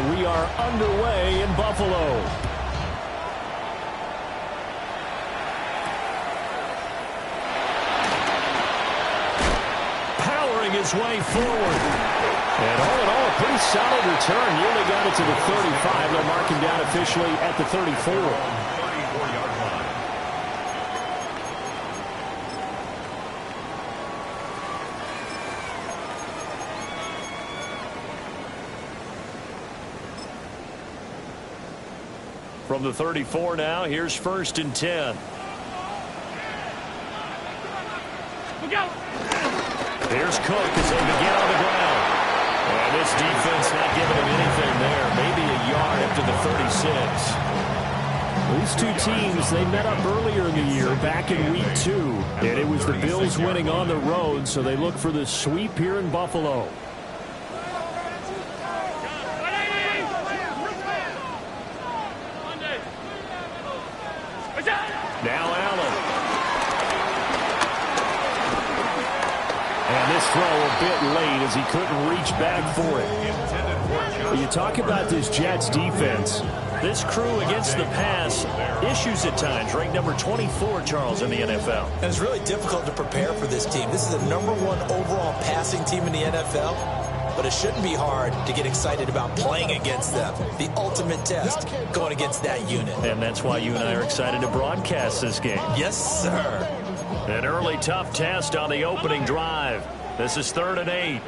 And we are underway in Buffalo. Powering his way forward. And all in all, a pretty solid return. Nearly got it to the 35. They'll mark him down officially at the 34. From the 34 now, here's 1st and 10. Here's Cook as they begin on the ground. And this defense not giving him anything there. Maybe a yard after the 36. These two teams, they met up earlier in the year, back in week 2. And it was the Bills winning on the road, so they look for the sweep here in Buffalo. Now Allen. And this throw a bit late as he couldn't reach back for it. When you talk about this Jets defense, this crew against the pass, issues at times, ranked number 24, Charles, in the NFL. And it's really difficult to prepare for this team. This is the #1 overall passing team in the NFL. But it shouldn't be hard to get excited about playing against them. The ultimate test going against that unit. And that's why you and I are excited to broadcast this game. Yes, sir. An early tough test on the opening drive. This is 3rd and 8.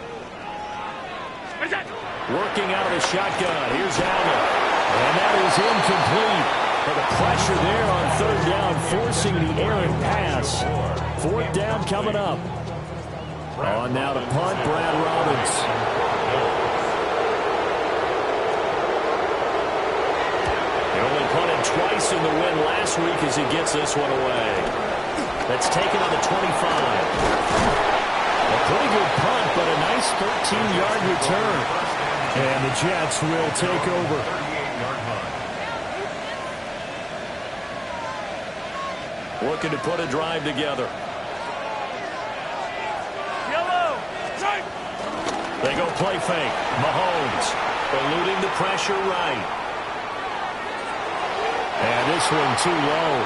Working out of the shotgun. Here's Allen. And that is incomplete. For the pressure there on 3rd down, forcing the errant pass. 4th down coming up. On now to punt, Brad Robbins. He only punted twice in the win last week as he gets this one away. That's taken on the 25. A pretty good punt, but a nice 13-yard return. And the Jets will take over. Looking to put a drive together. They go play fake. Mahomes eluding the pressure right. And this one too low.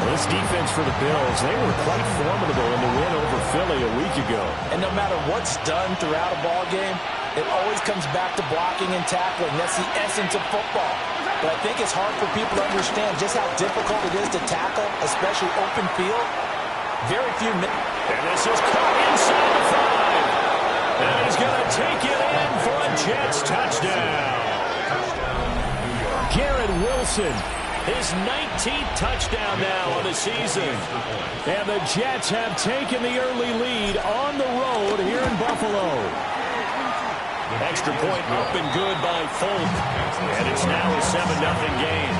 This defense for the Bills, they were quite formidable in the win over Philly a week ago. And no matter what's done throughout a ball game, it always comes back to blocking and tackling. That's the essence of football. But I think it's hard for people to understand just how difficult it is to tackle, especially open field. Very few minutes. And this is caught inside the 5. And he's going to take it in for a Jets touchdown. Garrett Wilson, his 19th touchdown now on the season. And the Jets have taken the early lead on the road here in Buffalo. Extra point up and good by Folk. And it's now a 7-0 game.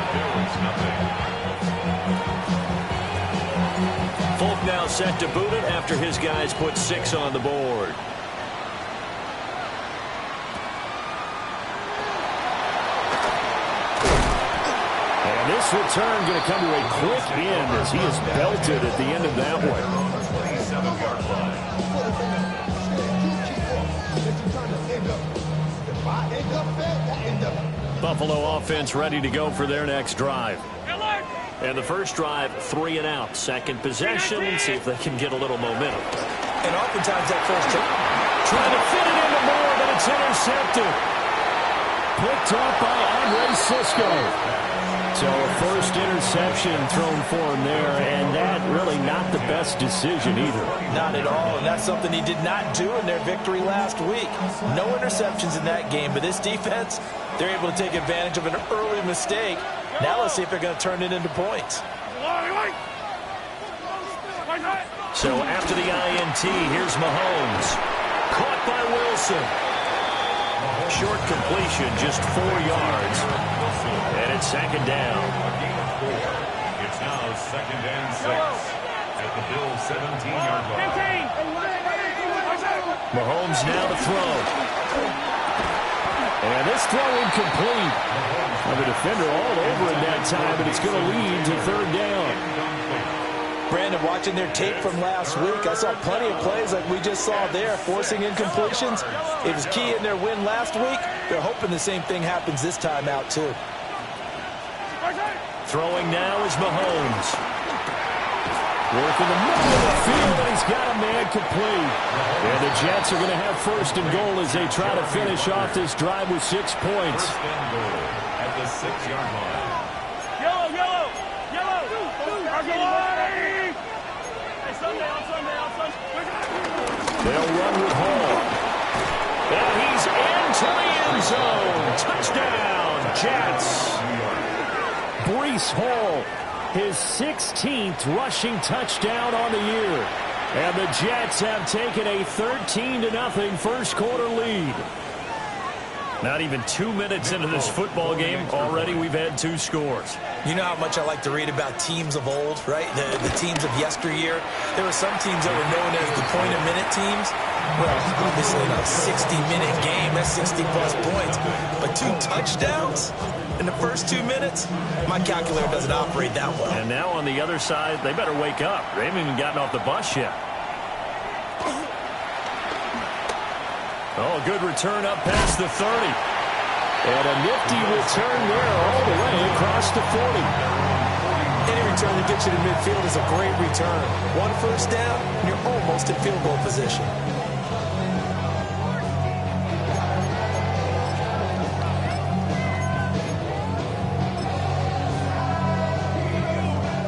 Folk now set to boot it after his guys put 6 on the board. This return going to come to a quick end as he is belted at the end of that one. Buffalo offense ready to go for their next drive. And the first drive, 3 and out. Second possession, see if they can get a little momentum. And oftentimes that first drive. Trying to fit it into Moore, but it's intercepted. Picked up by Andre Cisco. So a first interception thrown for him there, and that really not the best decision either. Not at all, and that's something he did not do in their victory last week. No interceptions in that game, but this defense, they're able to take advantage of an early mistake. Now let's see if they're going to turn it into points. So after the INT, here's Mahomes. Caught by Wilson. Short completion, just 4 yards. And it's 2nd down. It's now 2nd and 6 at the Bills' 17-yard line. Mahomes now to throw. And this throw incomplete. Well, the defender all over it that time, but it's going to lead to 3rd down. Brandon, watching their tape from last week, I saw plenty of plays like we just saw there, forcing incompletions. It was key in their win last week. They're hoping the same thing happens this time out, too. Throwing now is Mahomes. Working the middle of the field, and he's got a man complete. And the Jets are going to have first and goal as they try to finish off this drive with 6 points. First and goal at the 6-yard line. They'll run with Hall. And he's into the end zone. Touchdown, Jets. Breece Hall, his 16th rushing touchdown on the year. And the Jets have taken a 13-0 first quarter lead. Not even 2 minutes into this football game, already we've had 2 scores. You know how much I like to read about teams of old, right? The teams of yesteryear. There were some teams that were known as the point-a-minute teams. Well, obviously in a 60-minute game, that's 60-plus points. But 2 touchdowns in the first 2 minutes? My calculator doesn't operate that well. And now on the other side, they better wake up. They haven't even gotten off the bus yet. Oh, good return up past the 30. And a nifty return there all the way across the 40. Any return that gets you to midfield is a great return. 1 first down, and you're almost in field goal position.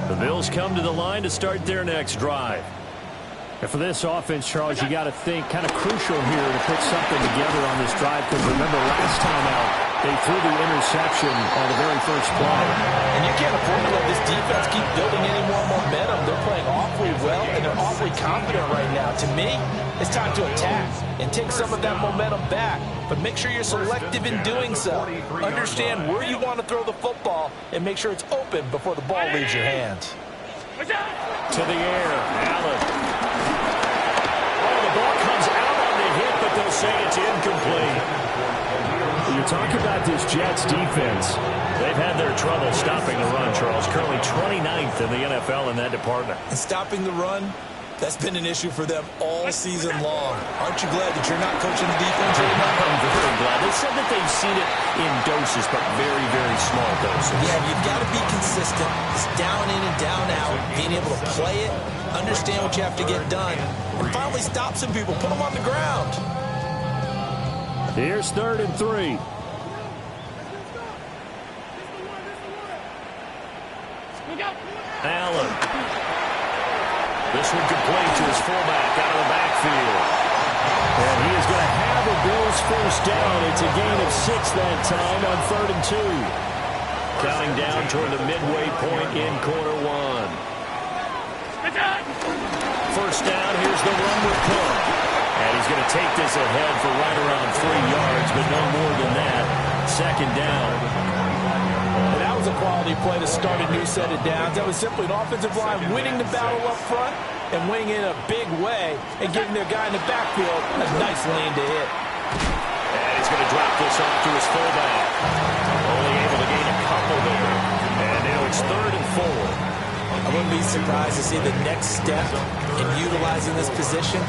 The Bills come to the line to start their next drive. And for this offense, Charles, you got to think kind of crucial here to put something together on this drive, because remember last time out, they threw the interception on the very first play. And you can't afford to let this defense keep building any more momentum. They're playing awfully well, and they're awfully confident right now. To me, it's time to attack and take some of that momentum back. But make sure you're selective in doing so. Understand where you want to throw the football and make sure it's open before the ball leaves your hands. To the air, Allen. The ball comes out on the hit, but they'll say it's incomplete. You talk about this Jets defense. They've had their trouble stopping the run, Charles. Currently 29th in the NFL in that department. And stopping the run, that's been an issue for them all season long. Aren't you glad that you're not coaching the defense right now? I'm very glad. They said that they've seen it in doses, but very, very small doses. Yeah, you've got to be consistent. It's down in and down out. Being able to play it, understand what you have to get done, and finally stop some people. Put them on the ground. Here's 3rd and 3. Allen. This one complete to his fullback out of the backfield. And he is going to have the Bills first down. It's a gain of 6 that time on 3rd and 2. Counting down toward the midway point in quarter 1. First down, here's the run with Cook. And he's going to take this ahead for right around 3 yards, but no more than that. 2nd down. And that was a quality play to start a new set of downs. That was simply an offensive line winning the battle up front and winning in a big way and giving their guy in the backfield a nice lane to hit. And he's going to drop this off to his fullback. Only able to gain a couple there. And now it's 3rd and 4. I wouldn't be surprised to see the next step in utilizing this position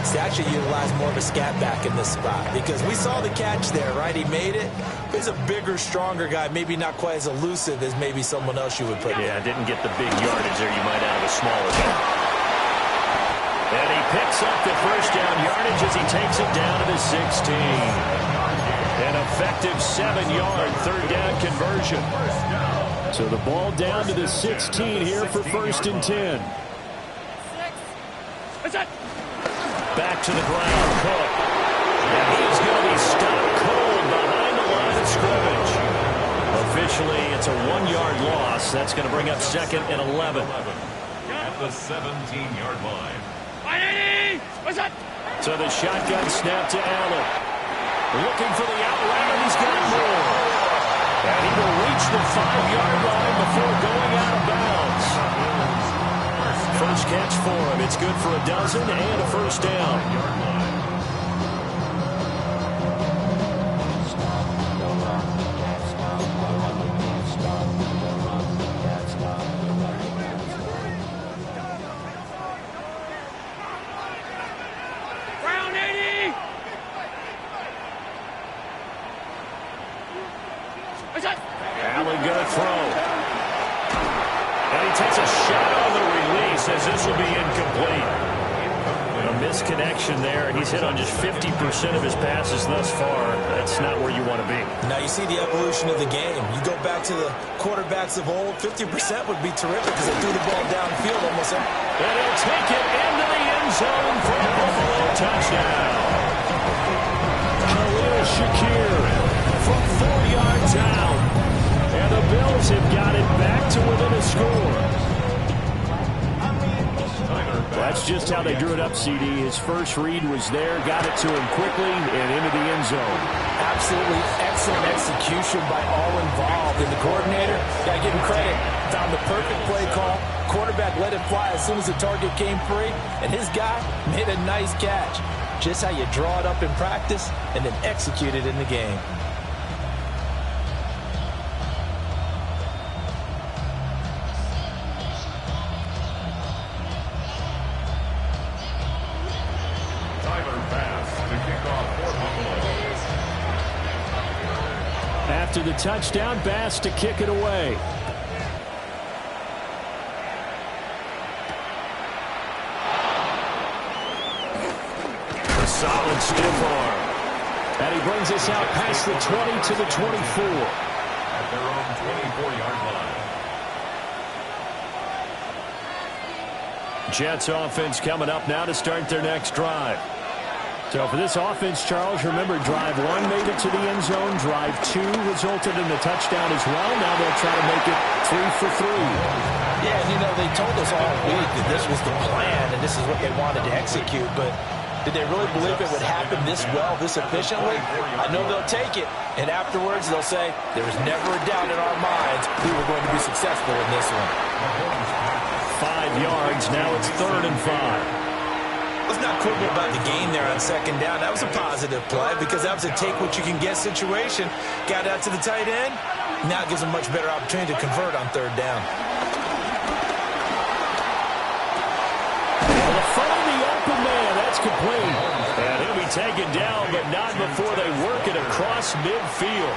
is to actually utilize more of a scat back in this spot, because we saw the catch there, right? He made it. He's a bigger, stronger guy, maybe not quite as elusive as maybe someone else you would put in. Yeah, didn't get the big yardage there. You might out of a smaller guy. And he picks up the first down yardage as he takes it down to the 16. An effective 7-yard 3rd down conversion. So the ball down to the 16 here for 1st and 10. Back to the ground, Cook. And he's going to be stopped cold behind the line of scrimmage. Officially, it's a 1-yard loss. That's going to bring up 2nd and 11. At the 17-yard line. So the shotgun snap to Allen. Looking for the out route, and he's got more. And he will reach the 5-yard line before going out of bounds. First catch for him. It's good for a dozen and a first down. as this will be incomplete. A misconnection there. He's hit on just 50% of his passes thus far. That's not where you want to be. Now you see the evolution of the game. You go back to the quarterbacks of old, 50% would be terrific because they threw the ball downfield almost. And he'll take it into the end zone for a Buffalo touchdown. Khalil Shakir from 4 yards out. And the Bills have got it back to within a score. That's just how they drew it up, CD. His first read was there, got it to him quickly, and into the end zone. Absolutely excellent execution by all involved. And the coordinator, got to give him credit, found the perfect play call. Quarterback let it fly as soon as the target came free, and his guy made a nice catch. Just how you draw it up in practice and then execute it in the game. After the touchdown, Bass to kick it away. A solid stiff arm. And he brings us out past the 20 to the 24. At their own 24-yard line. Jets offense coming up now to start their next drive. So for this offense, Charles, remember, drive 1 made it to the end zone. Drive 2 resulted in a touchdown as well. Now they'll try to make it 3 for 3. Yeah, and you know, they told us all week that this was the plan and this is what they wanted to execute, but did they really believe it would happen this well, this efficiently? I know they'll take it, and afterwards they'll say, there was never a doubt in our minds we were going to be successful in this one. 5 yards, now it's 3rd and 5. Let's not quibble about the gain there on 2nd down. That was a positive play because that was a take-what-you-can-get situation. Got out to the tight end. Now it gives them much better opportunity to convert on 3rd down. Well, find the open man. That's complete. And he'll be taken down, but not before they work it across midfield.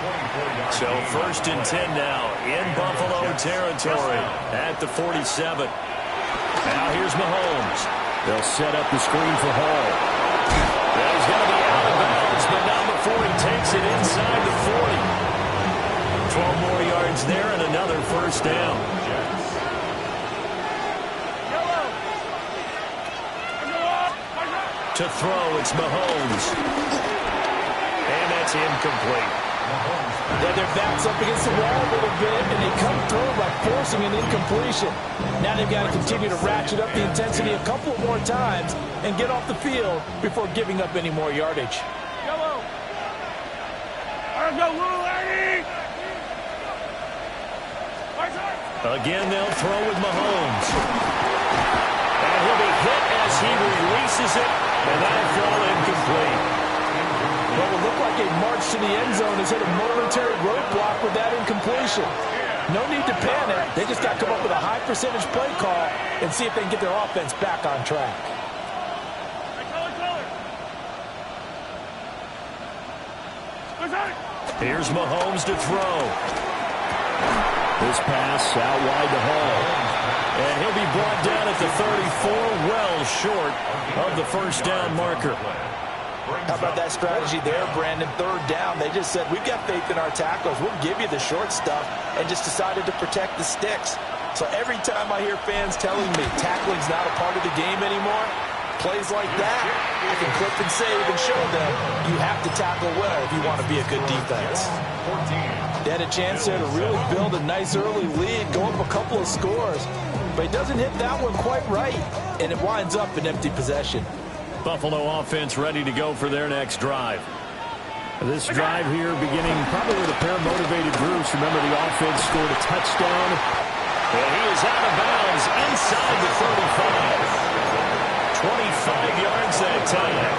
So 1st and 10 now in Buffalo territory at the 47. Now here's Mahomes. They'll set up the screen for Hall. Well, he's going to be out of bounds, but not before he takes it inside the 40. 12 more yards there and another 1st down. To throw, it's Mahomes. And that's incomplete. Yeah, their back's up against the wall a little bit, and they come through by forcing an incompletion. Now they've got to continue to ratchet up the intensity a couple more times and get off the field before giving up any more yardage. Again, they'll throw with Mahomes. And he'll be hit as he releases it, and that'll fall incomplete. What will look like a march to the end zone has hit a momentary roadblock with that incompletion. No need to panic. They just got to come up with a high percentage play call and see if they can get their offense back on track. Here's Mahomes to throw. This pass out wide to Hall. And he'll be brought down at the 34, well short of the 1st down marker. How about that strategy there, Brandon? 3rd down, they just said, we've got faith in our tacklers. We'll give you the short stuff, and just decided to protect the sticks. So every time I hear fans telling me tackling's not a part of the game anymore, plays like that, I can clip and save and show them you have to tackle well if you want to be a good defense. They had a chance there to really build a nice early lead, go up a couple of scores, but he doesn't hit that one quite right, and it winds up an empty possession. Buffalo offense ready to go for their next drive. This drive here beginning probably with a pair of motivated Bruce. Remember, the offense scored a touchdown. And he is out of bounds inside the 35. 25 yards that time.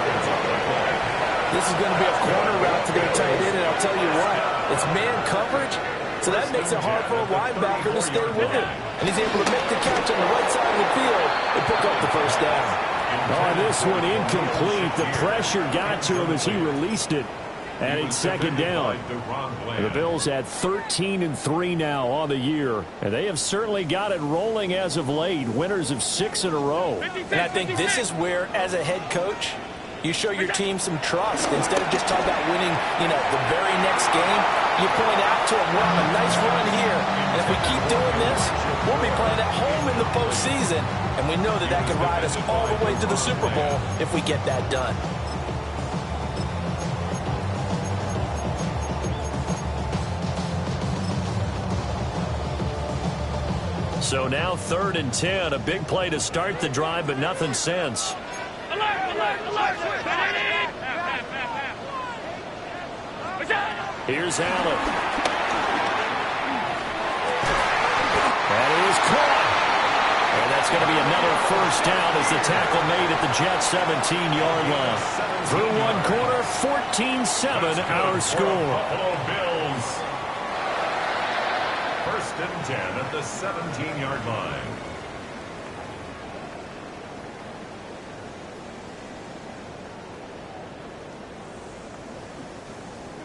This is going to be a corner route to their tight end, and I'll tell you what, it's man coverage, so that makes it hard for a linebacker to stay with him. And he's able to make the catch on the right side of the field and pick up the 1st down. Oh, this one incomplete. The pressure got to him as he released it. And it's second down. The Bills at 13-3 now on the year. And they have certainly got it rolling as of late. Winners of 6 in a row. And I think this is where, as a head coach, you show your team some trust. Instead of just talking about winning, the very next game, you point out to them, wow, a nice run here. And if we keep doing this, we'll be playing at home in the postseason. And we know that that could ride us all the way to the Super Bowl if we get that done. So now 3rd and 10. A big play to start the drive, but nothing since. Here's Allen. That is caught. And that's going to be another first down as the tackle made at the Jets' 17-yard line. Through one quarter, 14-7 our score. Bills. 1st and 10 at the 17-yard line.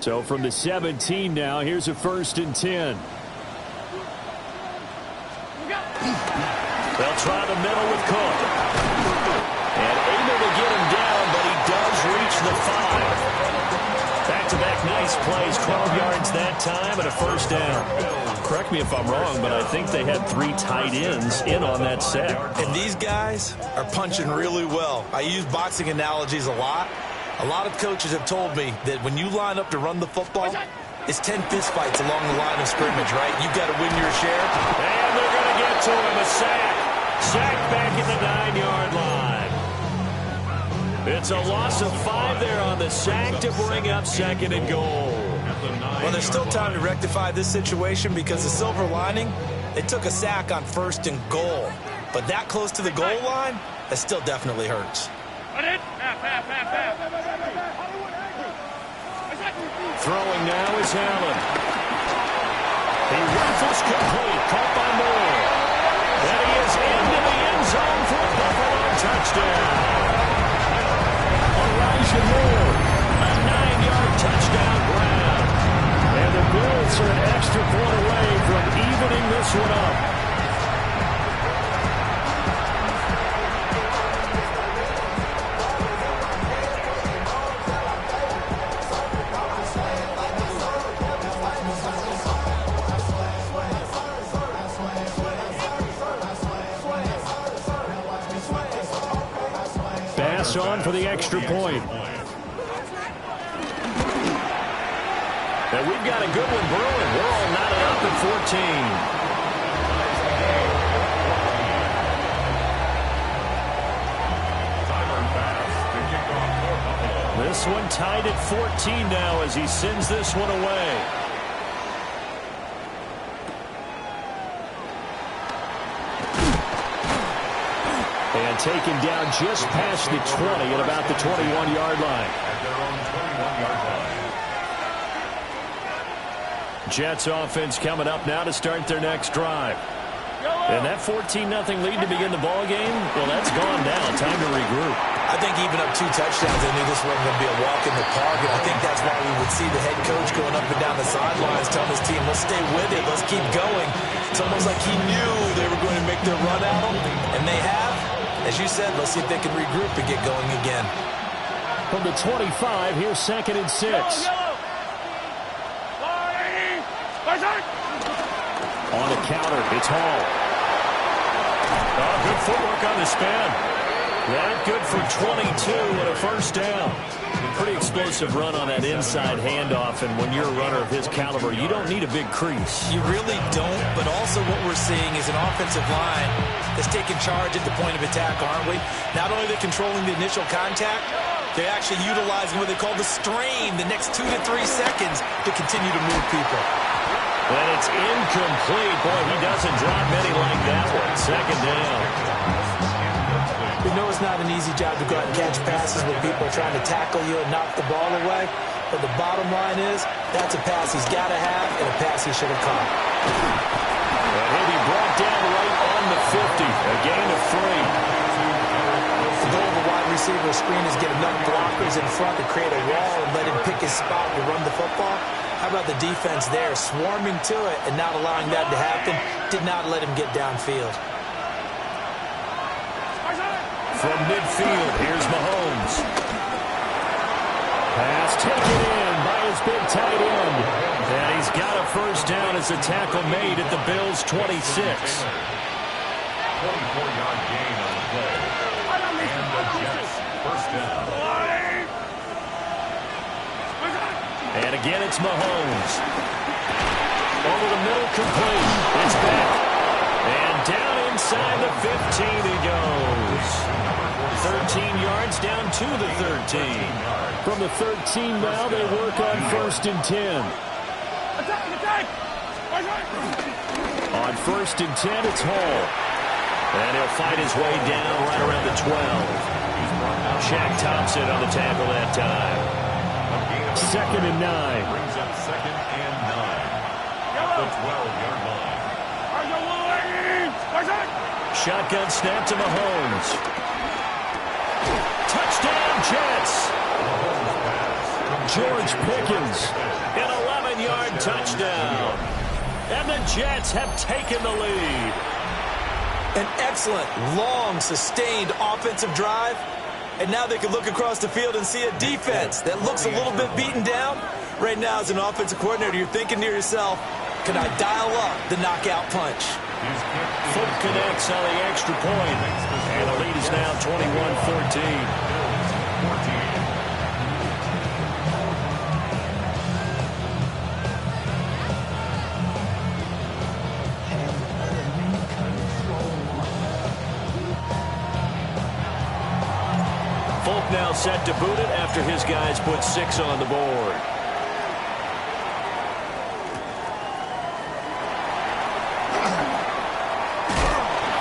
So from the 17 now, here's a 1st and 10. They'll try the middle with Cook. And able to get him down, but he does reach the 5. Back-to-back nice plays, 12 yards that time, and a first down. Correct me if I'm wrong, but I think they had 3 tight ends in on that set. And these guys are punching really well. I use boxing analogies a lot. A lot of coaches have told me that when you line up to run the football, it's 10 fistfights along the line of scrimmage, right? You've got to win your share. And they're going to get to him. A sack. Sack back at the 9-yard line. It's a loss of 5 there on the sack to bring up 2nd and goal. Well, there's still time to rectify this situation because the silver lining, they took a sack on 1st and goal. But that close to the goal line, that still definitely hurts. Throwing now is Allen. He rifles complete. Caught by Moore. And he is into the end zone for a Buffalo touchdown. Elijah Moore, a 9-yard touchdown grab. And the Bills are an extra point away from evening this one up. On for the extra point. And we've got a good one brewing. We're all knotted up at 14. This one tied at 14 now as he sends this one away. And taken down just past the 20 at about the 21-yard line. At their own 21-yard line. Jets offense coming up now to start their next drive. And that 14-0 lead to begin the ball game, well, that's gone now. Time to regroup. I think even up 2 touchdowns, they knew this wasn't going to be a walk in the park, and I think that's why we would see the head coach going up and down the sidelines telling his team, let's stay with it, let's keep going. It's almost like he knew they were going to make their run at him, and they have. As you said, let's see if they can regroup and get going again. From the 25, here's 2nd and 6. On the counter, it's Hall. Oh, good footwork on the spin. That good for 22 and a first down. Pretty explosive run on that inside handoff, and when you're a runner of his caliber, you don't need a big crease. You really don't, but also what we're seeing is an offensive line that's taking charge at the point of attack, aren't we? Not only are they controlling the initial contact, they're actually utilizing what they call the strain, the next 2 to 3 seconds to continue to move people. And it's incomplete. Boy, he doesn't drop many like that one. 2nd down. We know it's not an easy job to go out and catch passes when people are trying to tackle you and knock the ball away. But the bottom line is, that's a pass he's got to have and a pass he should have caught. And he'll be brought down right on the 50. A gain of 3. The goal of a wide receiver receiver screen is get enough blockers in front to create a wall and let him pick his spot to run the football. How about the defense there, swarming to it and not allowing that to happen? Did not let him get downfield. From midfield, here's Mahomes. Pass taken in by his big tight end. And he's got a first down as a tackle made at the Bills' 26. 24-yard gain on the play. And the Jets first down. And again, it's Mahomes. Over the middle, complete. It's back. And down inside the 15 he goes. 13 yards down to the 13. From the 13 now, they work on 1st and 10. On 1st and 10, it's Hall. And he'll fight his way down right around the 12. Shaq Thompson on the tackle that time. 2nd and 9. Brings up 2nd and 9. At the 12-yard line. Shotgun snap to Mahomes. Touchdown, Jets. George Pickens, an 11-yard touchdown. And the Jets have taken the lead. An excellent, long, sustained offensive drive. And now they can look across the field and see a defense that looks a little bit beaten down. Right now, as an offensive coordinator, you're thinking to yourself, can I dial up the knockout punch? Foot connects on the extra point. And the lead is now 21-14. Now set to boot it after his guys put 6 on the board.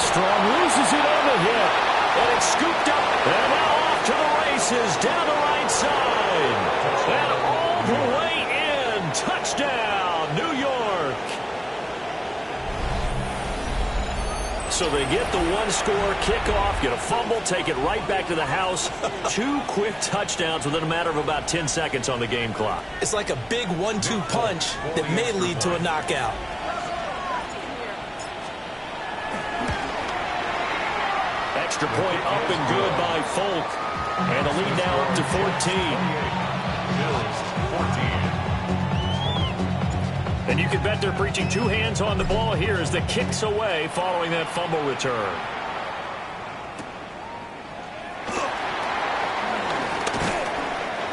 Strong loses it on the hit. And it's scooped up. And now off to the races down the right side. And all the way in. Touchdown, New York. So they get the one-score kickoff, get a fumble, take it right back to the house. 2 quick touchdowns within a matter of about 10 seconds on the game clock. It's like a big 1-2 punch that may lead to a knockout. Extra point up and good by Folk. And the lead now up to 14. Bills 14. And you can bet they're preaching 2 hands on the ball here as the kick's away following that fumble return.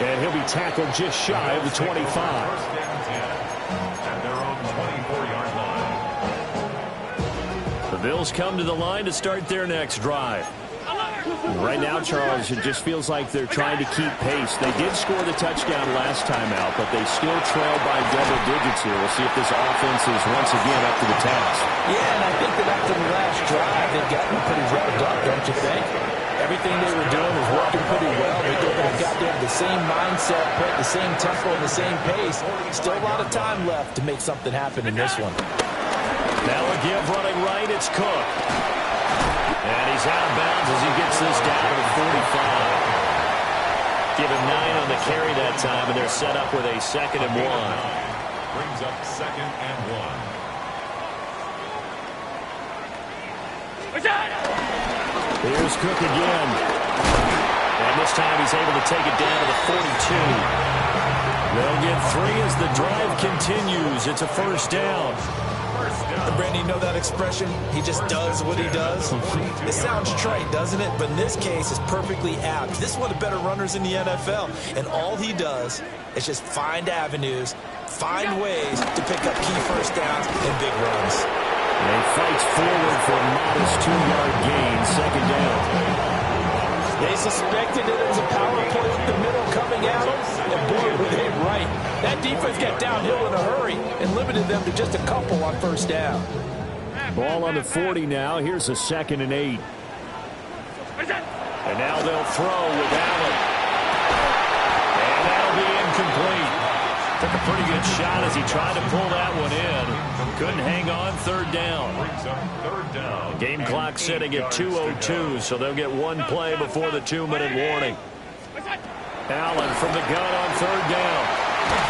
And he'll be tackled just shy of the 25. First and 10 at their own 24-yard line. The Bills come to the line to start their next drive. Right now, Charles, it just feels like they're trying to keep pace. They did score the touchdown last time out, but they still trail by double digits here. We'll see if this offense is once again up to the task. Yeah, and I think that after the last drive, they've gotten pretty revved up, don't you think? Everything they were doing was working pretty well. They got there with the same mindset, put the same tempo and the same pace. Still a lot of time left to make something happen in this one. Now a give running right, it's Cook. And he's out of bounds as he gets this down to the 45. Give him 9 on the carry that time, and they're set up with a 2nd and 1. Brings up 2nd and 1. Here's Cook again. And this time he's able to take it down to the 42. They'll get 3 as the drive continues. It's a first down. Brandon, you know that expression? He just does what he does. It sounds trite, doesn't it? But in this case, it's perfectly apt. This is one of the better runners in the NFL. And all he does is just find avenues, find ways to pick up key first downs and big runs. And he fights forward for a modest 2-yard gain, 2nd down. They suspected it was a power play up the middle coming at them, and boy, were they right. That defense got downhill in a hurry and limited them to just a couple on first down. Ball on the 40 now. Here's a 2nd and 8. And now they'll throw with Allen. And that'll be incomplete. Took a pretty good shot as he tried to pull that one in. Couldn't hang on. Third down. Game clock sitting at 2:02, so they'll get one play before the 2-minute warning. Allen from the gun on third down.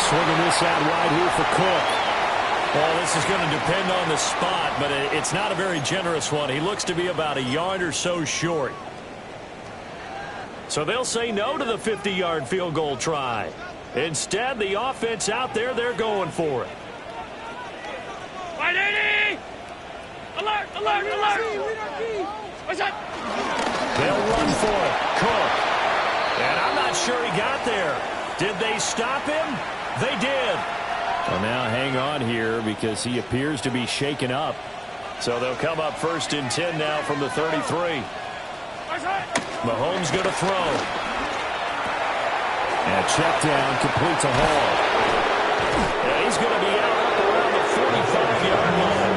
Swinging this out wide here for Cook. Well, this is going to depend on the spot, but it's not a very generous one. He looks to be about a yard or so short. So they'll say no to the 50-yard field goal try. Instead, the offense out there, they're going for it. 180! Alert, alert, alert! What's that? They'll run for it. Cook. And I'm not sure he got there. Did they stop him? They did. Well, now hang on here because he appears to be shaken up. So they'll come up 1st and 10 now from the 33. Mahomes going to throw. And a check down completes a haul. And he's going to be out up around the 45-yard line.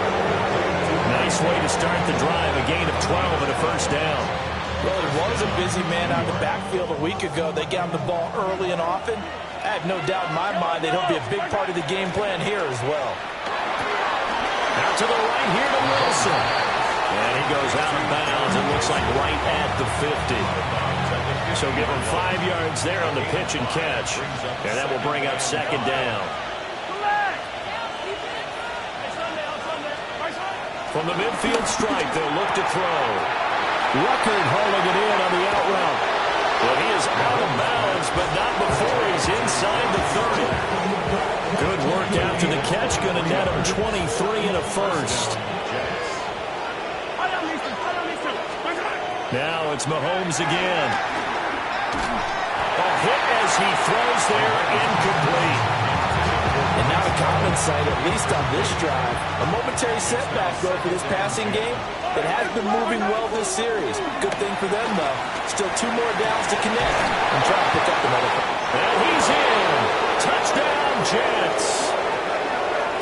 Nice way to start the drive. A gain of 12 and a first down. Well, it was a busy man out of the backfield a week ago. They got him the ball early and often. I have no doubt in my mind that he'll be a big part of the game plan here as well. Out to the right here to Wilson. And he goes out of bounds. It looks like right at the 50. So give him 5 yards there on the pitch and catch. And that will bring up second down. From the midfield stripe, they'll look to throw. Ruckert hauling it in on the out route. Well, he is out of bounds, but not before he's inside the 30. Good work after the catch. Going to net him 23 and a first. Now it's Mahomes again. A hit as he throws there, incomplete. And now the Commons side, at least on this drive, a momentary setback, though, for this passing game. It has been moving well this series. Good thing for them, though. Still 2 more downs to connect and try to pick up another. And he's in. Touchdown, Jets.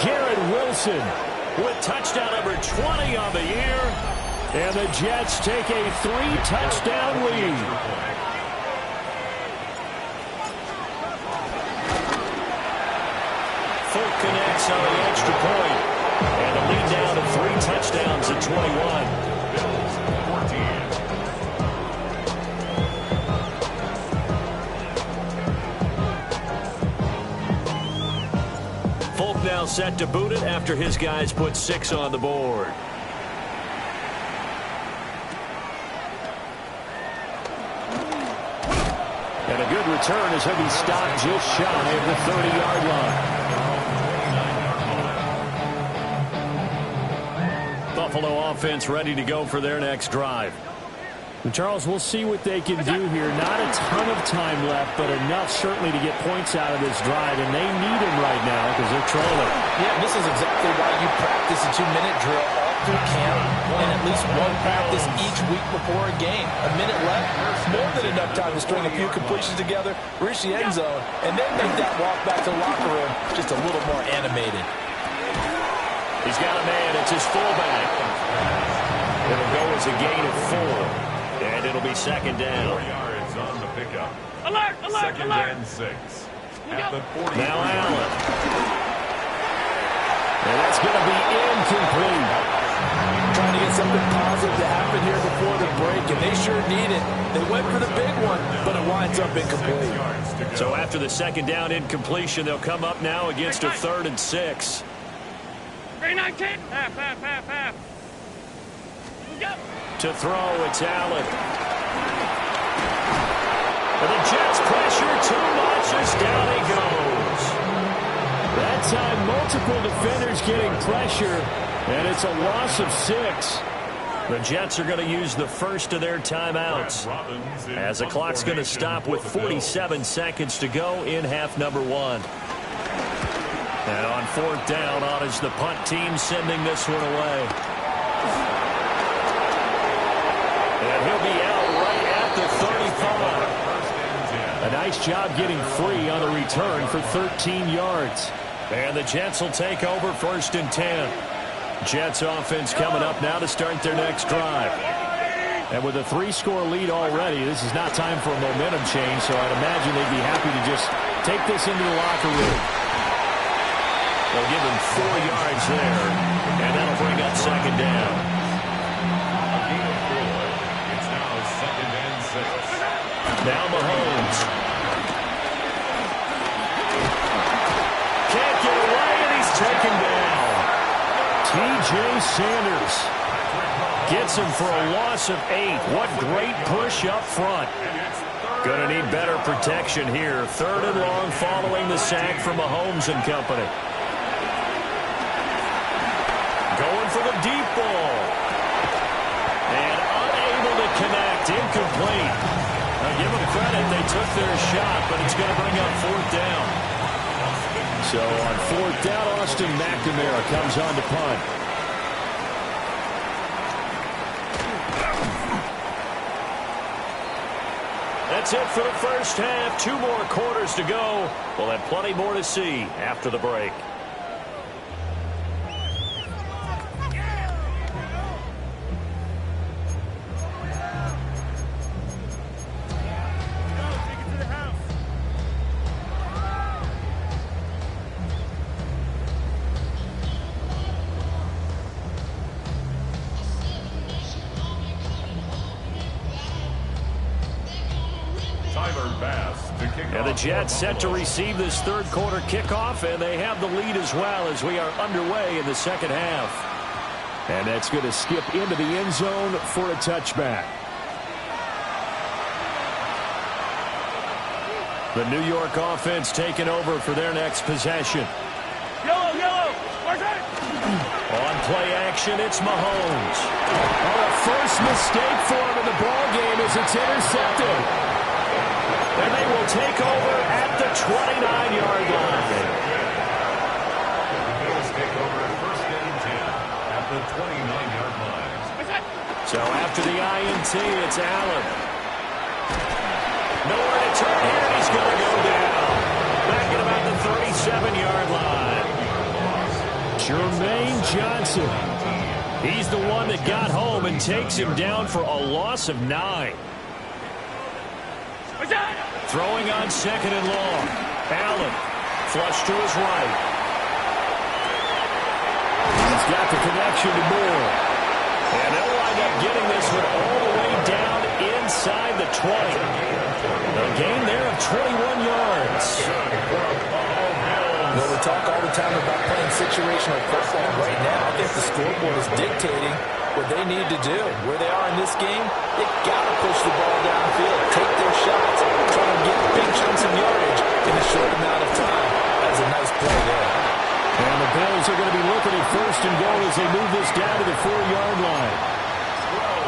Garrett Wilson with touchdown number 20 on the year. And the Jets take a 3-touchdown lead. Folk connects on the extra point. And a lead down to 3 touchdowns at 21. Folk now set to boot it after his guys put 6 on the board. And a good return as he'll be stopped just shy of the 30-yard line. Buffalo offense ready to go for their next drive. And Charles, we'll see what they can do here. Not a ton of time left, but enough certainly to get points out of this drive, and they need him right now because they're trailing. Yeah, this is exactly why you practice a 2-minute drill all through camp and at least one practice each week before a game. A minute left, more than enough time to string a few completions together, reach the end zone, and then make that walk back to the locker room just a little more animated. He's got a man. It's his fullback. It'll go as a gain of 4. And it'll be second down. 4 yards on the pickup. Alert, alert, second alert. and 6. At the 40. Now Allen. And that's going to be incomplete. Trying to get something positive to happen here before the break, and they sure need it. They went for the big one, but it winds up incomplete. So after the second down incompletion, they'll come up now against a 3rd and 6. 319. Half. To throw, it's Allen. And the Jets pressure too much as down he goes. That time, multiple defenders getting pressure, and it's a loss of 6. The Jets are going to use the first of their timeouts as the clock's going to stop with 47 seconds to go in half number 1. And on 4th down, on is the punt team sending this one away. And he'll be out right at the 35. A nice job getting free on the return for 13 yards. And the Jets will take over 1st and 10. Jets offense coming up now to start their next drive. And with a 3-score lead already, this is not time for a momentum change, so I'd imagine they'd be happy to just take this into the locker room. They'll give him 4 yards there, and that'll bring up second down. A gain of 4. It's now second and 6. Now Mahomes. Can't get away, and he's taken down. T.J. Sanders gets him for a loss of 8. What great push up front. Going to need better protection here. 3rd and long following the sack from Mahomes and company. Going for the deep ball. And unable to connect. Incomplete. Now give them credit. They took their shot, but it's going to bring up 4th down. So on 4th down, Austin McNamara comes on to punt. That's it for the first half. 2 more quarters to go. We'll have plenty more to see after the break. And the Jets set to receive this 3rd quarter kickoff, and they have the lead as well as we are underway in the second half. And that's going to skip into the end zone for a touchback. The New York offense taking over for their next possession. Yellow, yellow. On play action, it's Mahomes. Oh, a first mistake for him in the ball game as it's intercepted. And they will take over at the 29-yard line. The Bills take over at 1st and 10 at the 29-yard line. So after the INT, it's Allen. Nowhere to turn here, and he's going to go down. Back at about the 37-yard line. Jermaine Johnson. He's the one that got home and takes him down for a loss of 9. Throwing on 2nd and long. Allen, flush to his right. He's got the connection to Moore. And they'll wind up getting this one all the way down inside the 20. A gain there of 21 yards. Well, we talk all the time about playing situational football. Right now, I think the scoreboard is dictating what they need to do. Where they are in this game, they've got to push the ball downfield, take their shots, try to get big chunks of yardage in a short amount of time. That's a nice play there. And the Bills are going to be looking at 1st and goal as they move this down to the 4-yard line.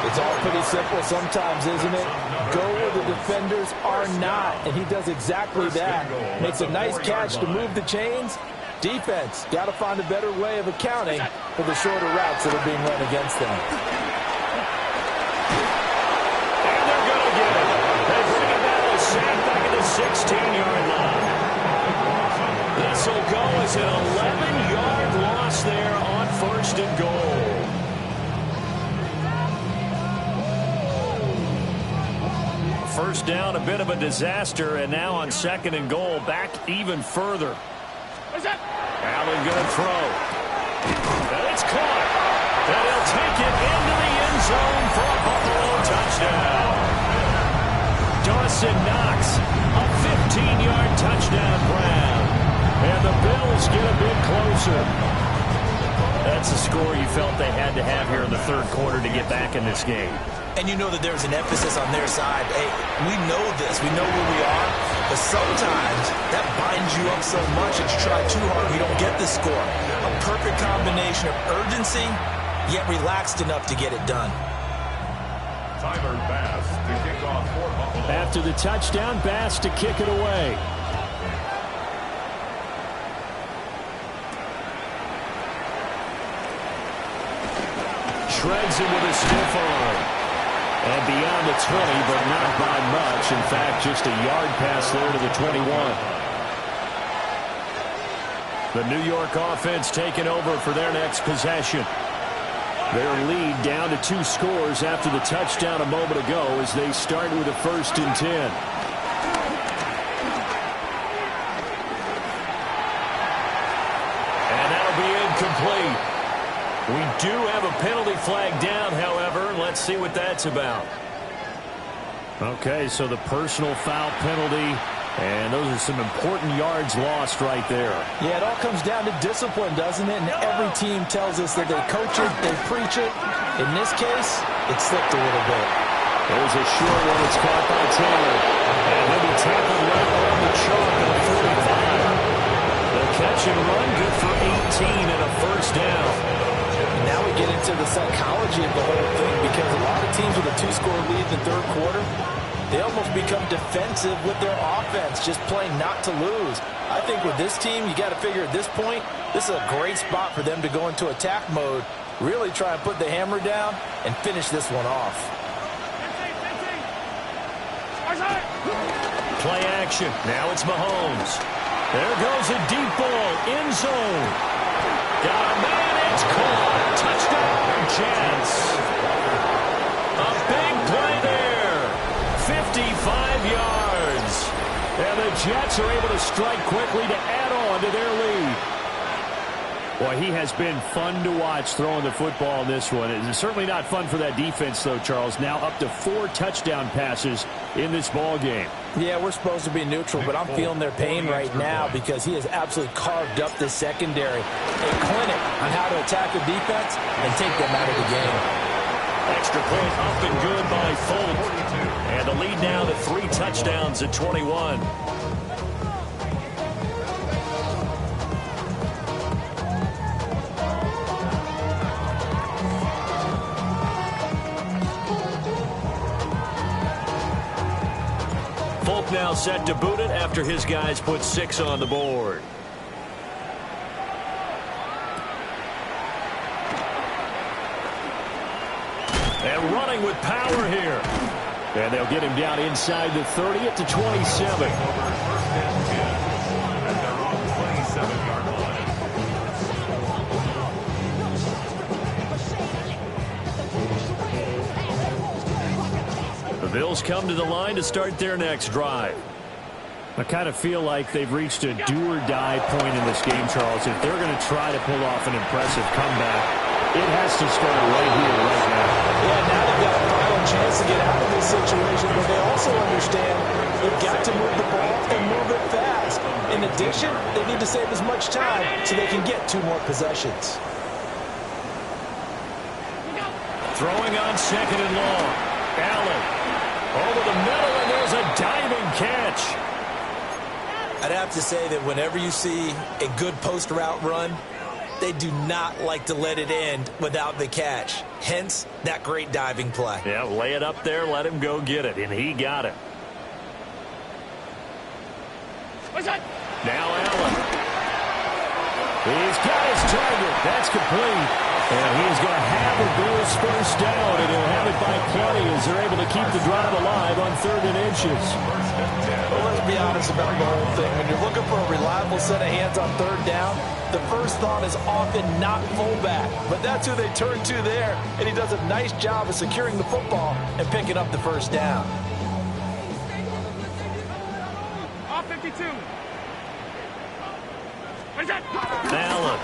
It's all pretty simple sometimes, isn't it? Go where the defenders are not, and he does exactly that. Makes a nice catch to move the chains. Defense, got to find a better way of accounting for the shorter routes that are being run against them. And they're going to get it. They bring it down to sack back at the 16-yard line. This will go as an 11-yard loss there on 1st and goal. First down, a bit of a disaster, and now on 2nd and goal, back even further. Allen going to throw. And it's caught. And he'll take it into the end zone for a Buffalo touchdown. Dawson Knox, a 15-yard touchdown grab. And the Bills get a bit closer. That's the score you felt they had to have here in the 3rd quarter to get back in this game. And you know that there's an emphasis on their side. Hey, we know this. We know where we are. But sometimes that binds you up so much that you try too hard, you don't get the score. A perfect combination of urgency, yet relaxed enough to get it done. Tyler Bass to kick off for Buffalo. After the touchdown, Bass to kick it away. Shreds him with a stiff arm. And beyond the 20, but not by much. In fact, just a yard pass there to the 21. The New York offense taking over for their next possession. Their lead down to 2 scores after the touchdown a moment ago as they start with a 1st and 10. And We do have a penalty flag down, however. Let's see what that's about. Okay, so the personal foul penalty, and those are some important yards lost right there. Yeah, it all comes down to discipline, doesn't it? And every team tells us that they coach it, they preach it. In this case, it slipped a little bit. There's a short one. It's caught by Taylor. And he'll be tackled right on the chalk at the 45. The catch and run, good for 18 and a first down. And now we get into the psychology of the whole thing, because a lot of teams with a 2-score lead in the third quarter, they almost become defensive with their offense, just playing not to lose. I think with this team, you got to figure at this point, this is a great spot for them to go into attack mode, really try and put the hammer down and finish this one off. Play action. Now it's Mahomes. There goes a deep ball. End zone. Got a man. It's caught. Touchdown, Jets. A big play there. 55 yards. And the Jets are able to strike quickly to add on to their lead. Boy, he has been fun to watch throwing the football in this one. It's certainly not fun for that defense, though, Charles. Now up to 4 touchdown passes in this ball game. Yeah, we're supposed to be neutral, but I'm feeling their pain right now because he has absolutely carved up the secondary. A clinic on how to attack the defense and take them out of the game. Extra point up and good by Folk. And the lead now to 3 touchdowns at 21. Folk now set to boot it after his guys put 6 on the board. And running with power here. And they'll get him down inside the 30 at the 27. The Bills come to the line to start their next drive. I kind of feel like they've reached a do-or-die point in this game, Charles. If they're going to try to pull off an impressive comeback, it has to start right here, right now. Yeah, now they've got a final chance to get out of this situation, but they also understand they've got to move the ball and move it fast. In addition, they need to save as much time so they can get 2 more possessions. Throwing on second and long. Allen over the middle, and there's a diving catch. I'd have to say that whenever you see a good post route run, they do not like to let it end without the catch. Hence, that great diving play. Yeah, lay it up there, let him go get it, and he got it. Now Allen. He's got his target. That's complete. And he's going to have the Bills first down, and he'll have it by plenty as they're able to keep the drive alive on 3rd and inches. Well, let's be honest about the whole thing. When you're looking for a reliable set of hands on 3rd down, the first thought is often not fullback. But that's who they turn to there, and he does a nice job of securing the football and picking up the first down. Off 52. Allen.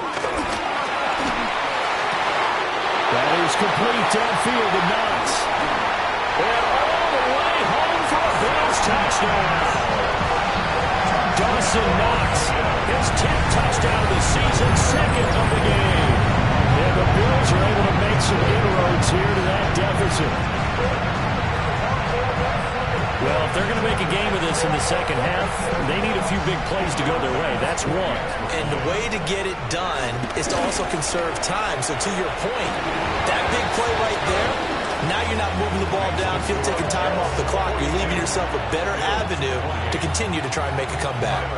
That is complete downfield to Knox. And all the way home for a Bills touchdown. Dawson Knox, his 10th touchdown of the season, 2nd of the game. And the Bills are able to make some inroads here to that deficit. Well, if they're going to make a game of this in the second half, they need a few big plays to go their way. That's one. And the way to get it done is to also conserve time. So to your point, that big play right there, now you're not moving the ball downfield, taking time off the clock. You're leaving yourself a better avenue to continue to try and make a comeback.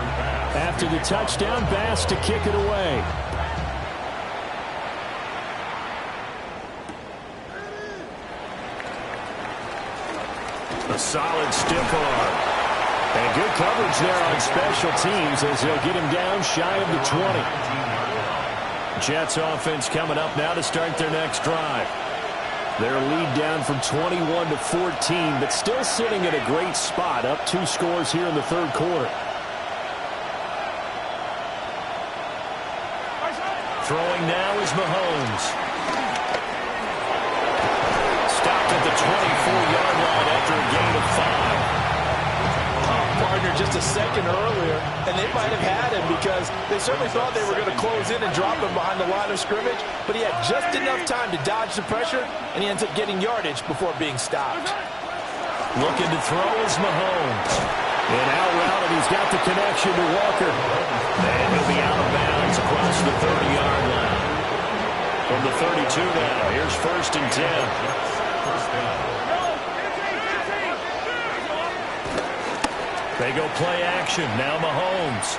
After the touchdown, Bass to kick it away. A solid stiff arm. And good coverage there on special teams as they'll get him down shy of the 20. Jets offense coming up now to start their next drive. Their lead down from 21 to 14, but still sitting at a great spot, up 2 scores here in the 3rd quarter. Throwing now is Mahomes. 24-yard line after a gain of 5. Partner just a second earlier, and they might have had him because they certainly thought they were going to close in and drop him behind the line of scrimmage, but he had just enough time to dodge the pressure, and he ends up getting yardage before being stopped. Looking to throw is Mahomes. And out route, and he's got the connection to Walker. And he'll be out of bounds across the 30-yard line. From the 32 now, here's 1st and 10. First down. They go play action. Now Mahomes.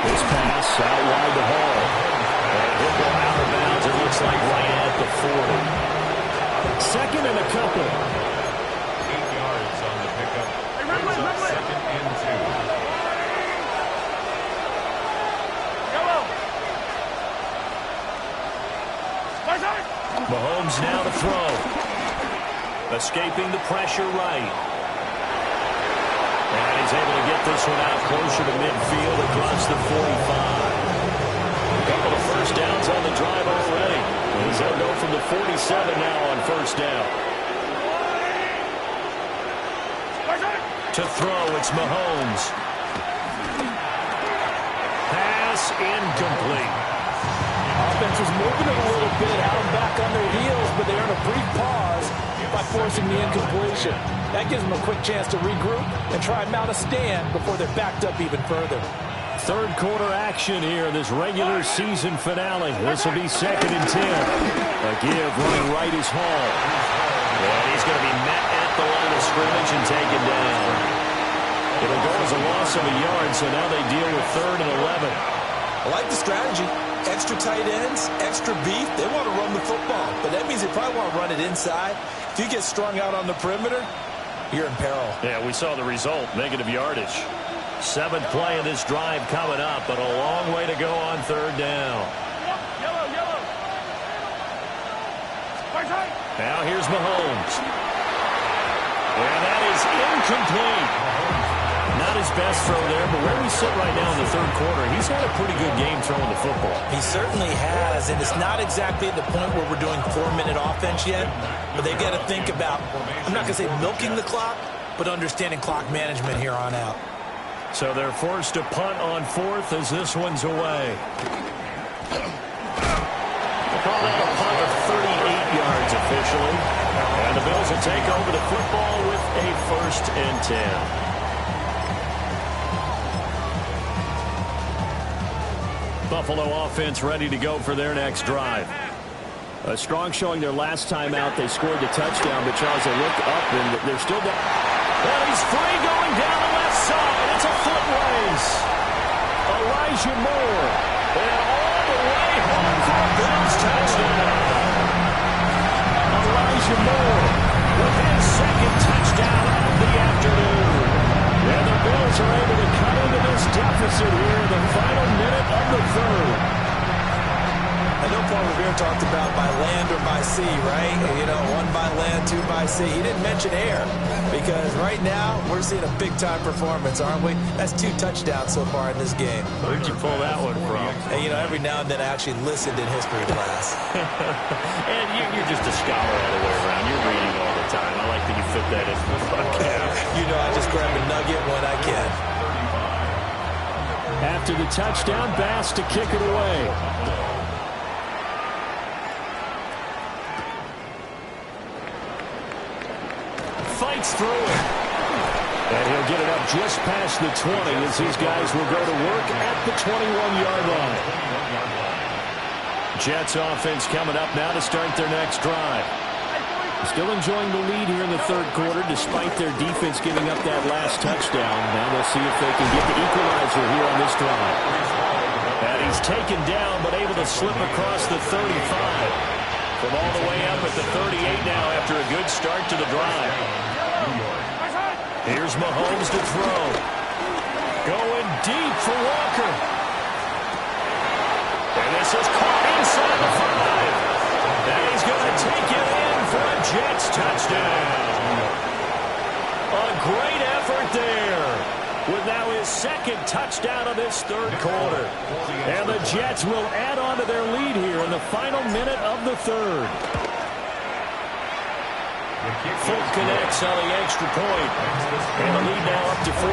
This pass out wide to Hall. And he'll go out of bounds, it looks like right at the 40. Second and a couple. 8 yards on the pickup. Brings up 2nd and 2. Mahomes now to throw. Escaping the pressure right. And he's able to get this one out closer to midfield across the 45. A couple of first downs on the drive already. As they'll go from the 47 now on 1st down. To throw, it's Mahomes. Pass incomplete. Offense was moving it a little bit, out and back on their heels, but they earn a brief pause by forcing the incompletion. That gives them a quick chance to regroup and try and mount a stand before they're backed up even further. Third quarter action here in this regular season finale. This will be 2nd and 10. A give running right is Hall. And he's going to be met at the line of scrimmage and taken down. It'll go as a loss of a yard, so now they deal with 3rd and 11. I like the strategy. Extra tight ends, extra beef. They want to run the football, but that means they probably want to run it inside. If you get strung out on the perimeter, you're in peril. Yeah, we saw the result, negative yardage. 7th play of this drive coming up, but a long way to go on 3rd down. Now here's Mahomes. And that is incomplete. Not his best throw there, but where we sit right now in the 3rd quarter, he's had a pretty good game throwing the football. He certainly has, and it's not exactly at the point where we're doing 4-minute offense yet, but they've got to think about, I'm not going to say milking the clock, but understanding clock management here on out. So they're forced to punt on 4th as this one's away. They call that a punt of 38 yards officially. And the Bills will take over the football with a 1st and 10. Buffalo offense ready to go for their next drive. A strong showing their last time out. They scored the touchdown, but Charles, they look up and they're still down. And he's free going down the left side. It's a foot race. Elijah Moore. And all the way home for a Bills touchdown. Elijah Moore with his 2nd touchdown of the afternoon. And the Bills are able to cut into this deficit here in the final minute of the 3rd. I know Paul Revere talked about by land or by sea, right? You know, 1 by land, 2 by sea. He didn't mention air because right now we're seeing a big-time performance, aren't we? That's 2 touchdowns so far in this game. Where'd you pull that one from? And, you know, every now and then I actually listened in history class. And you're just a scholar all the way around. You're reading all the time. I like that you fit that into the podcast. You know, I just grab a nugget when I can. After the touchdown, Bass to kick it away. Fights through it. And he'll get it up just past the 20 as these guys will go to work at the 21-yard line. Jets offense coming up now to start their next drive. Still enjoying the lead here in the 3rd quarter despite their defense giving up that last touchdown. Now they'll see if they can get the equalizer here on this drive. And he's taken down but able to slip across the 35. From all the way up at the 38 now after a good start to the drive. Here's Mahomes to throw. Going deep for Walker. And this is caught inside the 5. And he's going to take it in for a Jets touchdown. A great effort there. With now his 2nd touchdown of this 3rd quarter. And the Jets will add on to their lead here in the final minute of the 3rd. Fulton connects on the extra point. And the lead now up to 14.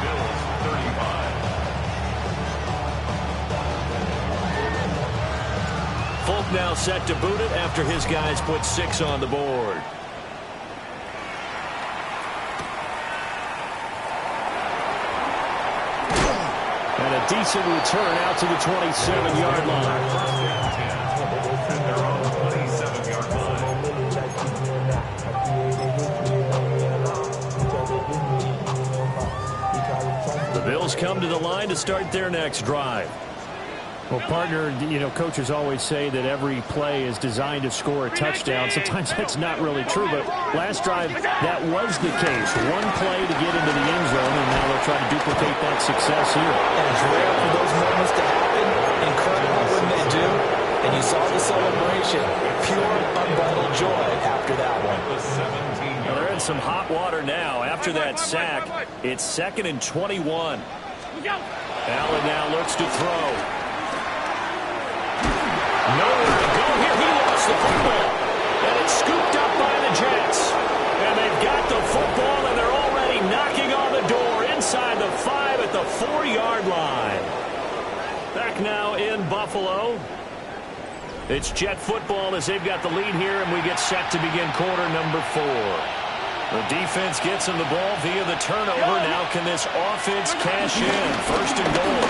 Bills 35. Fulton now set to boot it after his guys put 6 on the board. And a decent return out to the 27-yard line. And they're on the 27-yard line. The Bills come to the line to start their next drive. Well, partner, you know, coaches always say that every play is designed to score a touchdown. Sometimes that's not really true, but last drive, that was the case. One play to get into the end zone, and now they'll try to duplicate that success here. And it's rare for those moments to happen. Incredible when they do. And you saw the celebration. Pure, unbridled joy after that one. Well, they're in some hot water now. After that sack, it's 2nd and 21. Allen now looks to throw. Nowhere to go here. He lost the football. And it's scooped up by the Jets. And they've got the football, and they're already knocking on the door inside the 5 at the 4-yard line. Back now in Buffalo. It's Jet football as they've got the lead here, and we get set to begin quarter number 4. The defense gets him the ball via the turnover. Now can this offense cash in? 1st and goal.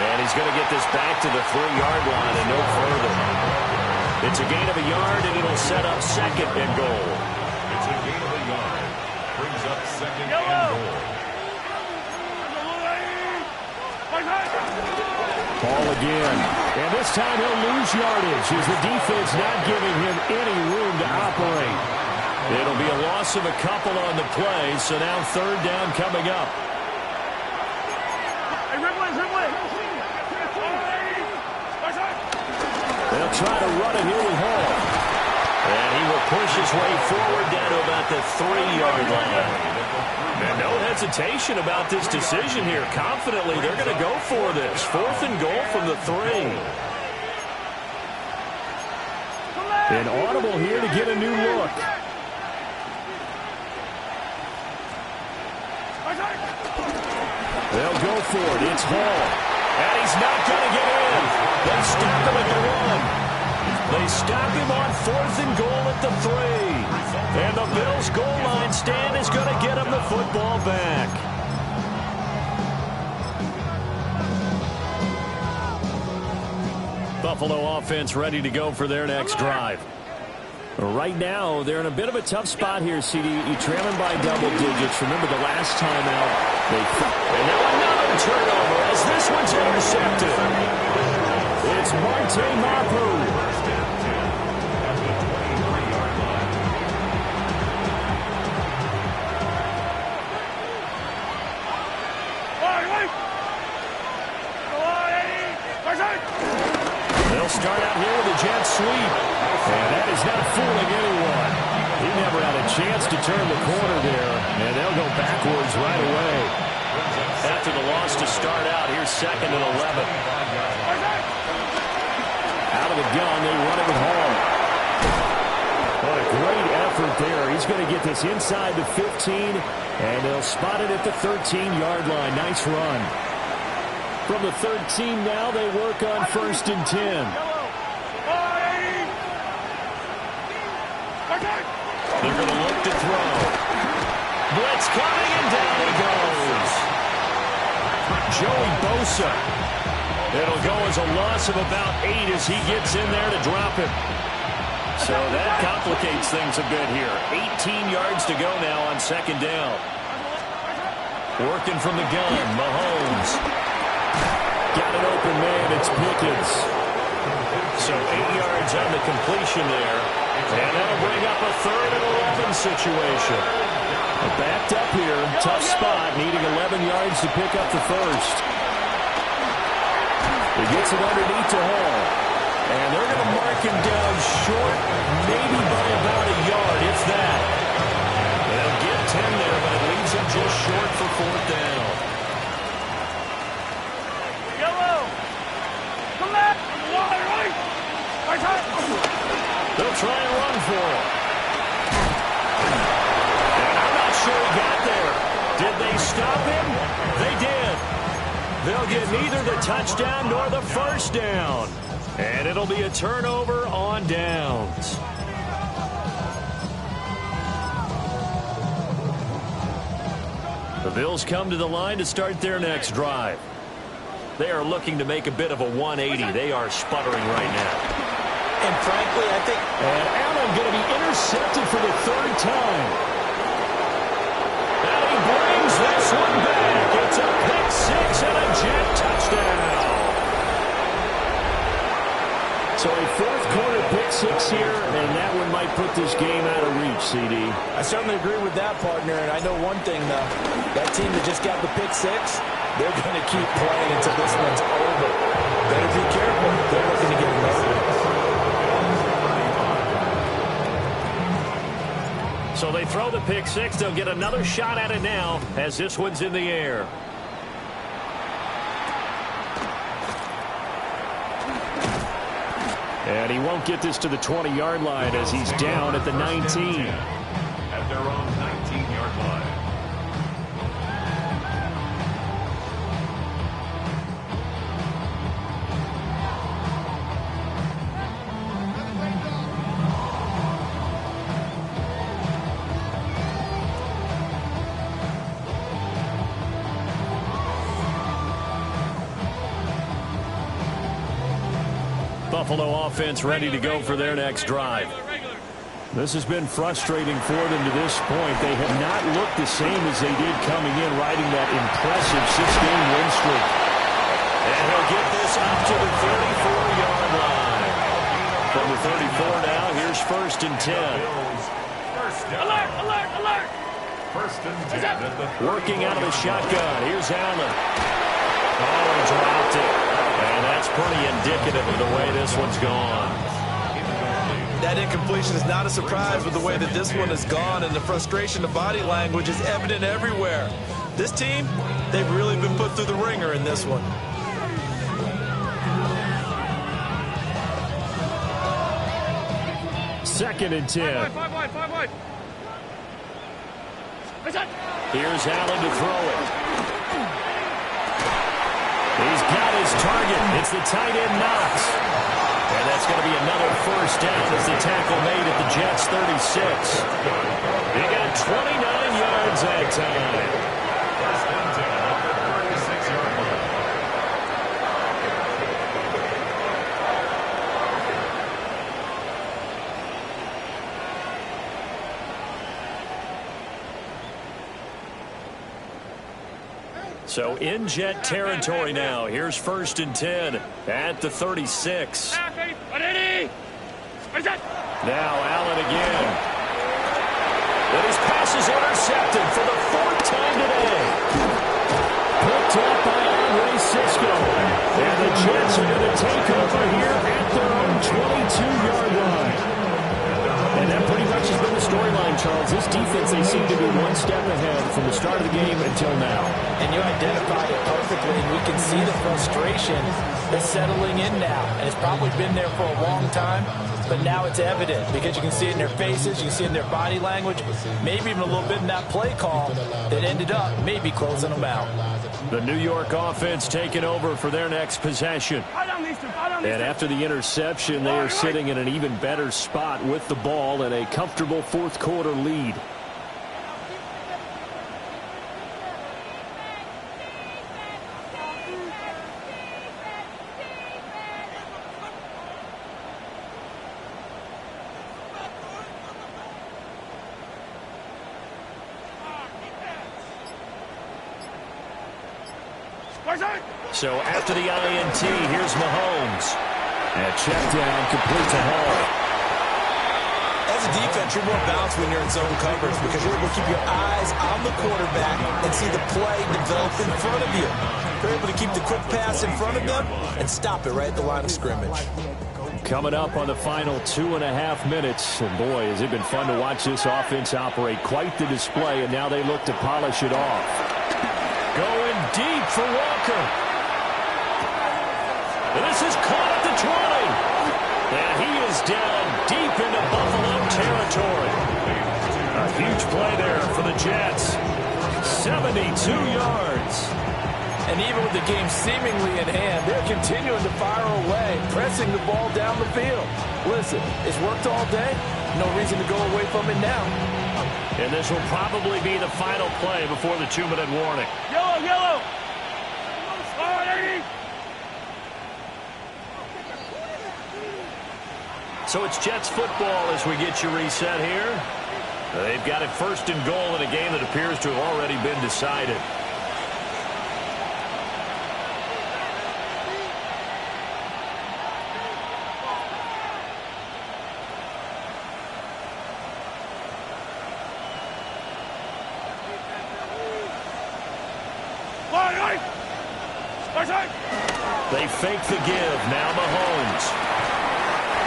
And he's going to get this back to the 3-yard line and no further. It's a gain of a yard, and it'll set up 2nd and goal. It's a gain of a yard. Brings up 2nd and goal. Ball again. And this time he'll lose yardage as the defense not giving him any room to operate. It'll be a loss of a couple on the play, so now 3rd down coming up. They'll try to run it here with Hall. And he will push his way forward down to about the 3-yard line. And no hesitation about this decision here. Confidently, they're going to go for this. 4th and goal from the 3. An audible here to get a new look. They'll go for it. It's Hall. And he's not going to get in. They stop him at the 1. They stop him on 4th and goal at the 3. And the Bills' goal line stand is going to get him the football back. Buffalo offense ready to go for their next drive. Right now, they're in a bit of a tough spot here, CD. You trail them by double digits. Remember the last time out, they fought. And now another turnover as this one's intercepted. It's Marte Mapu. They'll start out here with a jet sweep. And that is not fooling anyone. He never had a chance to turn the corner there, and they'll go backwards right away. After the loss to start out, here's 2nd and 11. Out of the gun, they run it with Hall. What a great effort there. He's going to get this inside the 15, and they'll spot it at the 13-yard line. Nice run. From the 13 now, they work on 1st and 10. They're going to look to throw. Blitz coming, and down he goes. Joey Bosa. It'll go as a loss of about 8 as he gets in there to drop him. So that complicates things a bit here. 18 yards to go now on 2nd down. Working from the gun, Mahomes. Got an open man, it's Pickens. So 8 yards on the completion there. And that'll bring up a 3rd and 11 situation. Backed up here, tough spot, needing 11 yards to pick up the 1st. He gets it underneath to Hall. And they're going to mark him down short, maybe by about a yard, if that. They'll get 10 there, but it leaves him just short for 4th down. Yellow! Come back! Right! They'll try and run for it. And I'm not sure he got there. Did they stop him? They did. They'll get neither the touchdown nor the first down. And it'll be a turnover on downs. The Bills come to the line to start their next drive. They are looking to make a bit of a 180. They are sputtering right now. And frankly, I think... And Allen going to be intercepted for the third time. And he brings this one back. It's a pick six and a Jet touchdown. So a fourth quarter pick six here, and that one might put this game out of reach, CD. I certainly agree with that, partner. And I know one thing, though. That team that just got the pick six, they're going to keep playing until this one's over. Better be careful. They're looking to get another one. So they throw the pick six. They'll get another shot at it now as this one's in the air. And he won't get this to the 20-yard line as he's down at the 19. At their own 19-yard line. Buffalo offense ready to go for their next drive. This has been frustrating for them to this point. They have not looked the same as they did coming in, riding that impressive 6-game win streak. And he'll get this up to the 34-yard line. From the 34 now, here's 1st and 10. Alert, alert, alert. 1st and 10 at the Working out of the shotgun. Here's Allen. Oh, he dropped it. And that's pretty indicative of the way this one's gone. That incompletion is not a surprise with the way that this one has gone, and the frustration of body language is evident everywhere. This team, they've really been put through the ringer in this one. Second and 10. Five wide. Here's Allen to throw it. He's got his target. It's the tight end Knox. And that's going to be another first down as the tackle made at the Jets' 36. He got 29 yards that time. 1st and 10 at the 36-yard line. So in Jet territory now. Here's 1st and 10 at the 36. Now Allen again. And his pass is intercepted for the 4th time today. Picked up by Andre Cisco. And the Jets are going to take over here at their own 22-yard line. And that pretty much has been the storyline, Charles. This defense, they seem to be one step ahead from the start of the game until now. And you identified it perfectly, and we can see the frustration that's settling in now. And it's probably been there for a long time, but now it's evident because you can see it in their faces, you can see it in their body language, maybe even a little bit in that play call that ended up maybe closing them out. The New York offense taking over for their next possession. And after the interception, they are sitting in an even better spot with the ball and a comfortable 4th quarter lead. So after the INT, here's Mahomes. And check down, complete to Hall. As a defense, you're more balanced when you're in zone coverage because you're able to keep your eyes on the quarterback and see the play develop in front of you. You're able to keep the quick pass in front of them and stop it right at the line of scrimmage. Coming up on the final 2.5 minutes. And boy, has it been fun to watch this offense operate. Quite the display, and now they look to polish it off. Going deep for Walker. And this is caught at the 20. And he is down deep in 72 yards. And even with the game seemingly in hand, they're continuing to fire away, pressing the ball down the field. Listen, it's worked all day. No reason to go away from it now. And this will probably be the final play before the 2-minute warning. Yellow, yellow. So it's Jets football as we get you reset here. They've got it 1st and goal in a game that appears to have already been decided. They fake the give. Now Mahomes.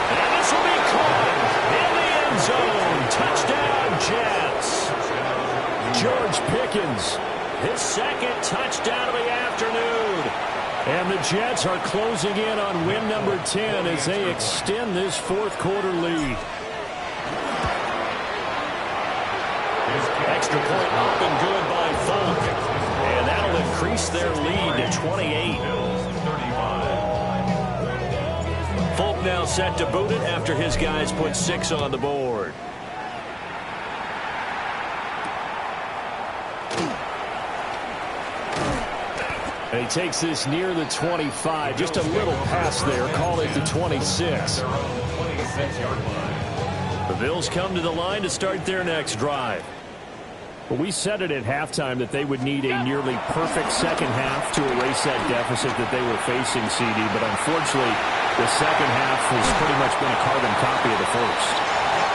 And this will be caught in the end zone. Touchdown, Jets. George Pickens, his 2nd touchdown of the afternoon. And the Jets are closing in on win number 10 as they extend this 4th quarter lead. Extra point up and good by Folk. And that'll increase their lead to 28. Folk now set to boot it after his guys put 6 on the board. And he takes this near the 25. Just a little pass there. Call it the 26. The Bills come to the line to start their next drive. Well, we said it at halftime that they would need a nearly perfect second half to erase that deficit that they were facing, CD. But unfortunately, the second half has pretty much been a carbon copy of the first.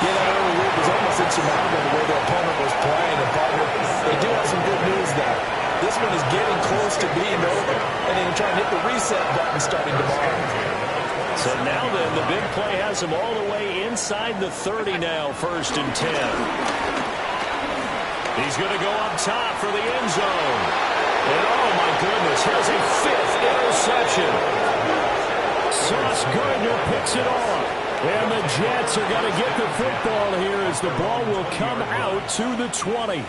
Yeah, that early lead was almost insurmountable the way their opponent was playing. And partner, they do have some good news though. This one is getting close to being over, and they can try and hit the reset button starting tomorrow. So now then, the big play has them all the way inside the 30 now, 1st and 10. He's going to go up top for the end zone. And oh my goodness, here's a 5th interception. Sauce Gardner picks it off. And the Jets are going to get the football here as the ball will come out to the 20.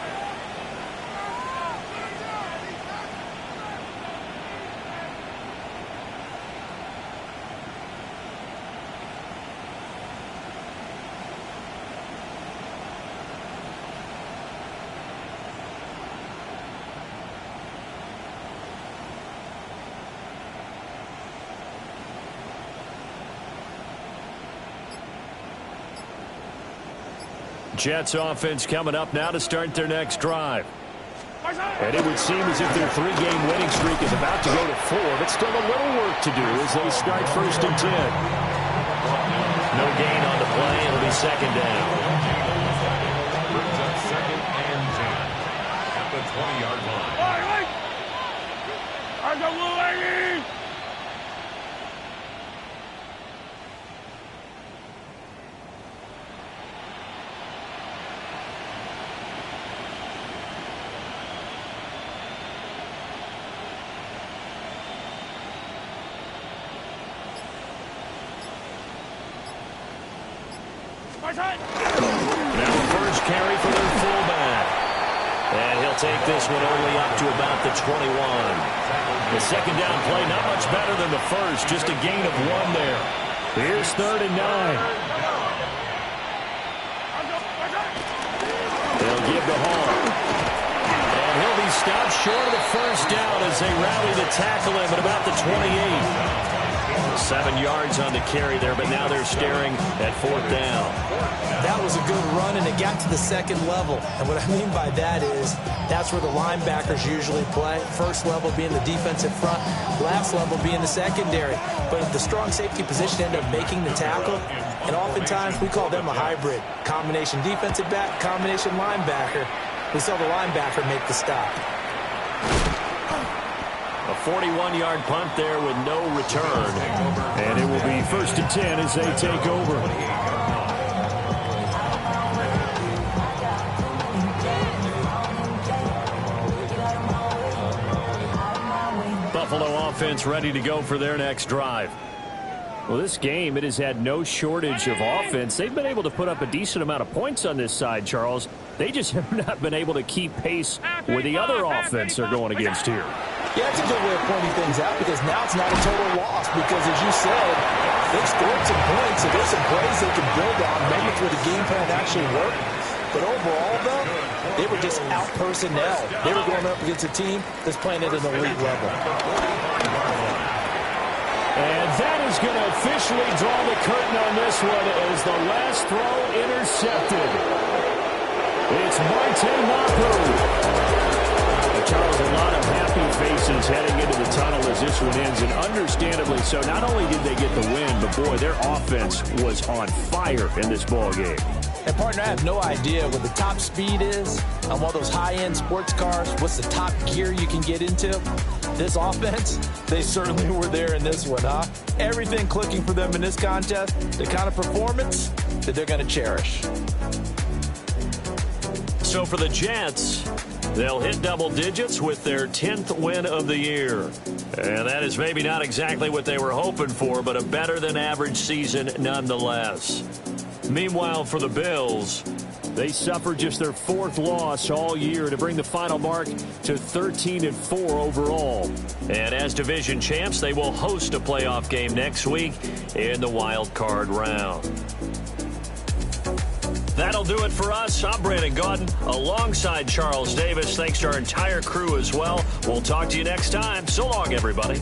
Jets offense coming up now to start their next drive. And it would seem as if their 3-game winning streak is about to go to 4, but still a little work to do as they start 1st and 10. No gain on the play. It'll be 2nd down. Brings up 2nd and 10 at the 20-yard line. Now the first carry for their fullback. And he'll take this one only up to about the 21. The 2nd down play not much better than the first, just a gain of 1 there. Here's 3rd and 9. They'll give the Hall. And he'll be stopped short of the 1st down as they rally to tackle him at about the 28. 7 yards on the carry there, but now they're staring at 4th down. That was a good run, and it got to the 2nd level. And what I mean by that is that's where the linebackers usually play. 1st level being the defensive front, last level being the secondary. But the strong safety position ended up making the tackle, and oftentimes we call them a hybrid. Combination defensive back, combination linebacker. We saw the linebacker make the stop. A 41-yard punt there with no return. And it will be 1st and 10 as they take over. Buffalo offense ready to go for their next drive. Well, this game, it has had no shortage of offense. They've been able to put up a decent amount of points on this side, Charles. they just have not been able to keep pace with the other offense they're going against here. Yeah, that's a good way of pointing things out because now it's not a total loss because, as you said, they've scored some points, so there's some plays they can build on, maybe for the game plan to actually work. But overall, though, they were just out-personnel. They were going up against a team that's playing at an elite level. And that is going to officially draw the curtain on this one as the last throw intercepted. It's Martin Mapu. Charles, a lot of happy faces heading into the tunnel as this one ends, and understandably so. Not only did they get the win, but, boy, their offense was on fire in this ball game. And, partner, I have no idea what the top speed is on one of those high-end sports cars. What's the top gear you can get into? This offense, they certainly were there in this one, huh? Everything clicking for them in this contest, the kind of performance that they're going to cherish. So for the Jets, they'll hit double digits with their 10th win of the year. And that is maybe not exactly what they were hoping for, but a better-than-average season nonetheless. Meanwhile, for the Bills, they suffered just their 4th loss all year to bring the final mark to 13-4 overall. And as division champs, they will host a playoff game next week in the wild card round. That'll do it for us. I'm Brandon Gaudin alongside Charles Davis. Thanks to our entire crew as well. We'll talk to you next time. So long, everybody.